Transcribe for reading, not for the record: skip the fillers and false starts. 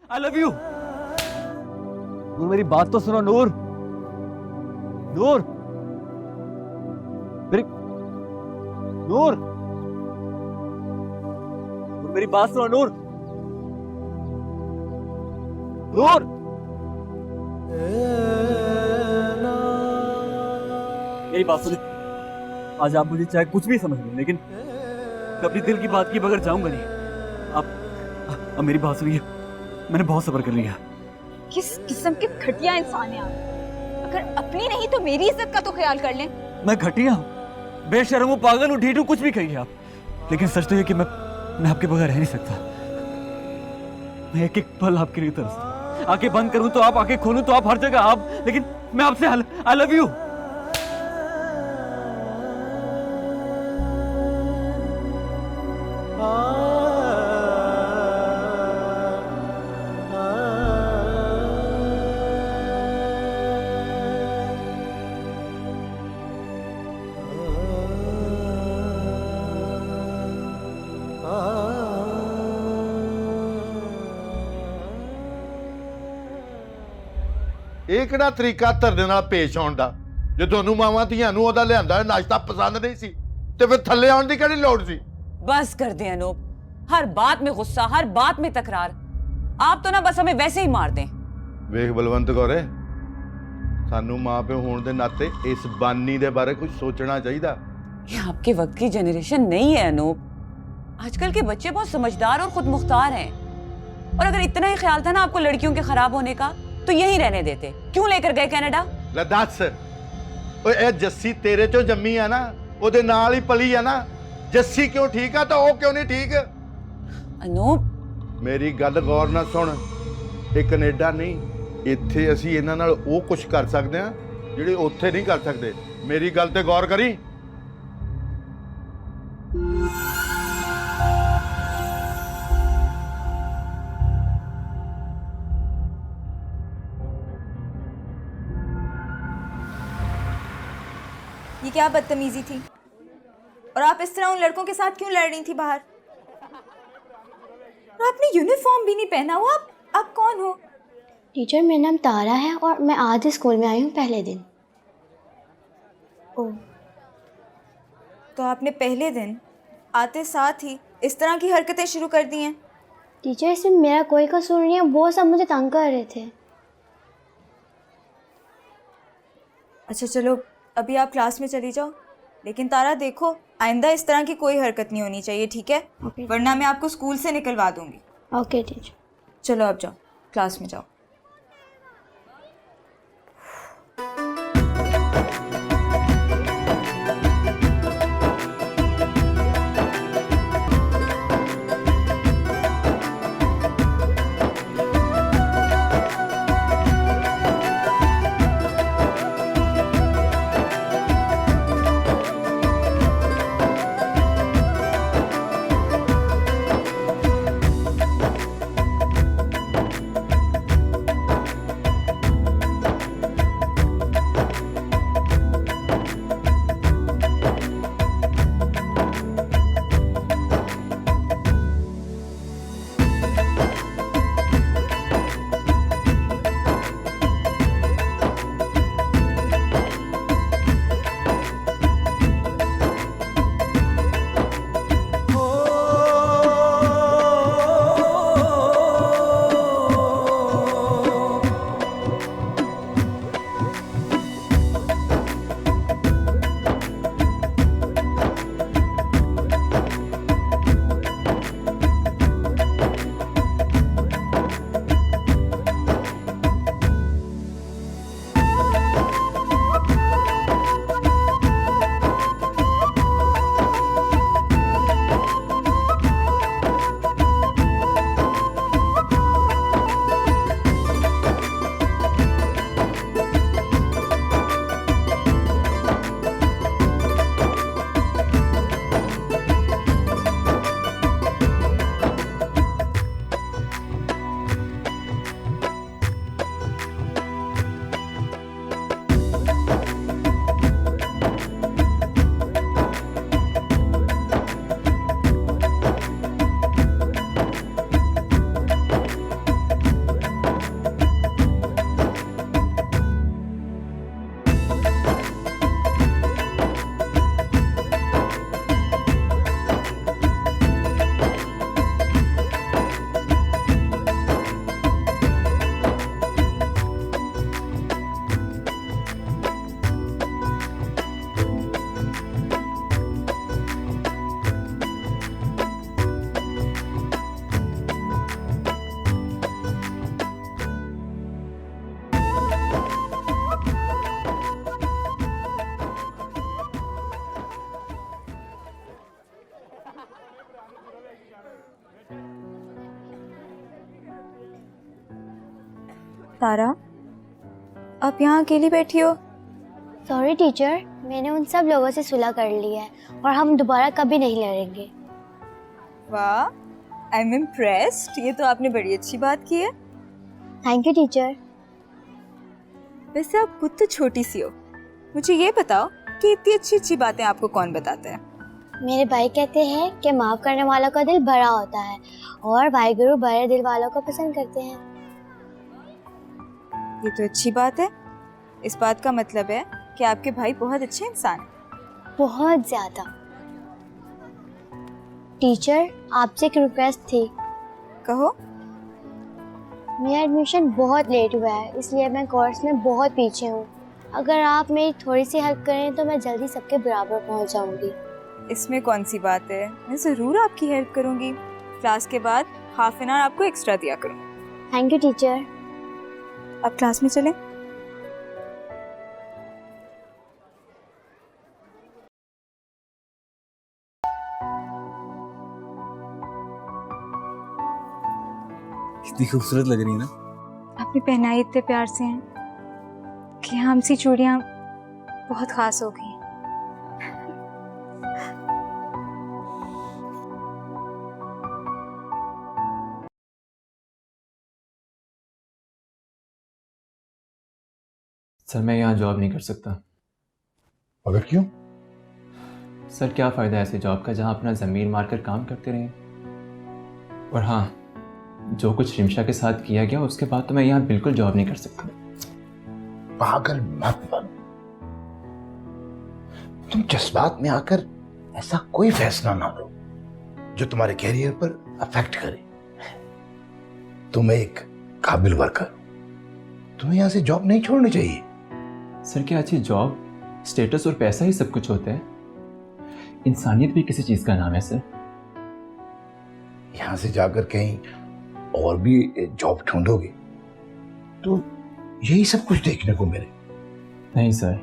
I love you. नूर मेरी बात तो सुनो नूर। नूर मेरी नूर नूर मेरी बात सुनो नूर। नूर मेरी बात सुनो। आज आप मुझे चाहे कुछ भी समझ लें, लेकिन मैं अपनी दिल की बात की बगैर जाऊंगा नहीं। अब मेरी बात सुनिए, मैंने बहुत सब्र कर लिया। किस किस्म के घटिया इंसान हैं आप? अगर अपनी नहीं तो मेरी इज्जत का तो ख्याल कर लें। मैं घटिया हूँ, बेशर्म हूँ, पागल हूँ, ढीठ हूँ, कुछ भी कहिए आप, लेकिन सच तो ये कि मैं आपके बगैर रह नहीं सकता। मैं एक एक पल आपके लिए तरसता हूँ। आंखें बंद करूँ तो आप, आंखें खोलूं तो आप, हर जगह आप, लेकिन मैं आपसे आई लव यू। ਇਹ ਕਿਹੜਾ ਤਰੀਕਾ ਧਰਨੇ ਨਾਲ ਪੇਸ਼ ਆਉਣ ਦਾ? ਜੇ ਤੁਹਾਨੂੰ ਮਾਵਾਂ ਧੀਆਂ ਨੂੰ ਉਹਦਾ ਲਿਆਂਦਾ ਨਾਸ਼ਤਾ ਪਸੰਦ ਨਹੀਂ ਸੀ ਤੇ ਫਿਰ ਥੱਲੇ ਆਉਣ ਦੀ ਕਿਹੜੀ ਲੋੜ ਸੀ? बस कर दे अनूप, हर बात में गुस्सा, हर बात में तकरार। आप तो ना बस हमें वैसे ही मार दें। ਵੇਖ ਬਲਵੰਤ ਕੌਰੇ, ਸਾਨੂੰ ਮਾਂ ਪਿਓ ਹੋਣ ਦੇ ਨਾਤੇ ਇਸ ਬਾਨੀ ਦੇ ਬਾਰੇ ਕੁਝ ਸੋਚਣਾ ਚਾਹੀਦਾ। ये आपके वक्त की जनरेशन नहीं है अनूप। आजकल के बच्चे बहुत समझदार और खुद मुख्तार हैं। और अगर इतना ही ख्याल था ना आपको लड़कियों के खराब होने का, तो यहीं रहने देते। क्यों लेकर गए कनाडा? ਲੈ ਦੱਸ, ਓਏ ਇਹ ਜੱਸੀ ਤੇਰੇ ਚੋਂ ਜੰਮੀ ਆ ਨਾ, ਉਹਦੇ ਨਾਲ ਹੀ ਪਲੀ ਆ ਨਾ। ਜੱਸੀ ਕਿਉਂ ਠੀਕ ਆ ਤਾਂ ਉਹ ਕਿਉਂ ਨਹੀਂ ਠੀਕ? अनूप ਮੇਰੀ ਗੱਲ ਗੌਰ ਨਾਲ ਸੁਣ, ਇਹ ਕੈਨੇਡਾ ਨਹੀਂ, ਇੱਥੇ ਅਸੀਂ ਇਹਨਾਂ ਨਾਲ ਉਹ ਕੁਝ ਕਰ ਸਕਦੇ ਆ ਜਿਹੜੇ ਉੱਥੇ ਨਹੀਂ ਕਰ ਸਕਦੇ। ਮੇਰੀ ਗੱਲ ਤੇ ਗੌਰ ਕਰੀ। ये क्या बदतमीजी थी? और आप इस तरह उन लड़कों के साथ क्यों लड़ रही थी बाहर? और आपने यूनिफॉर्म भी नहीं पहना हुआ। आप कौन हो? टीचर, मेरा नाम तारा है और मैं आज स्कूल में आई हूँ पहले दिन। ओह, तो आपने पहले दिन आते साथ ही इस तरह की हरकतें शुरू कर दी हैं? टीचर, इसमें मेरा कोई कसूर नहीं है, वो सब मुझे तंग कर रहे थे। अच्छा चलो, अभी आप क्लास में चली जाओ, लेकिन तारा देखो, आइंदा इस तरह की कोई हरकत नहीं होनी चाहिए, ठीक है? ओके। वरना मैं आपको स्कूल से निकलवा दूंगी। Okay teacher. चलो अब जाओ, क्लास में जाओ। तारा, आप यहाँ अकेली बैठी हो? सॉरी टीचर, मैंने उन सब लोगों से सुलह कर लिया है और हम दोबारा कभी नहीं लड़ेंगे। वाह, आई एम इम्प्रेस्ड। ये तो आपने बड़ी अच्छी बात की है। Thank you teacher. वैसे आप खुद तो छोटी सी हो, मुझे ये बताओ कि इतनी अच्छी अच्छी बातें आपको कौन बताता है? मेरे भाई कहते हैं कि माफ़ करने वालों का दिल बड़ा होता है और भाई गुरु बड़े दिल वालों को पसंद करते हैं। ये तो अच्छी बात है। इस बात का मतलब है कि आपके भाई बहुत अच्छे इंसान हैं। बहुत ज़्यादा। टीचर, आपसे एक रिक्वेस्ट थी। कहो। मेरा एडमिशन बहुत लेट हुआ है, इसलिए मैं कोर्स में बहुत पीछे हूँ। अगर आप मेरी थोड़ी सी हेल्प करें तो मैं जल्दी सबके बराबर पहुँच जाऊँगी। इसमें कौन सी बात है, मैं ज़रूर आपकी हेल्प करूँगी। क्लास के बाद हाफ एन आवर आपको एक्स्ट्रा दिया करूँगी। Thank you teacher. अब क्लास में चलें। कितनी खूबसूरत लग रही है ना। आपने पहनाई इतने प्यार से हैं कि हमसी चूड़ियाँ बहुत खास हो गई। सर मैं यहाँ जॉब नहीं कर सकता। मगर क्यों? सर क्या फ़ायदा ऐसे जॉब का जहाँ अपना ज़मीर मारकर काम करते रहें। और हाँ, जो कुछ शिमशा के साथ किया गया उसके बाद तो मैं यहाँ बिल्कुल जॉब नहीं कर सकता। पागल मत बन। तुम जज्बात में आकर ऐसा कोई फैसला ना लो जो तुम्हारे कैरियर पर अफेक्ट करे। तुम एक काबिल वर्कर, तुम्हें यहाँ से जॉब नहीं छोड़नी चाहिए। सर क्या अच्छी जॉब, स्टेटस और पैसा ही सब कुछ होता है? इंसानियत भी किसी चीज़ का नाम है सर। यहाँ से जाकर कहीं और भी जॉब ढूंढोगे तो यही सब कुछ देखने को मिले। नहीं सर,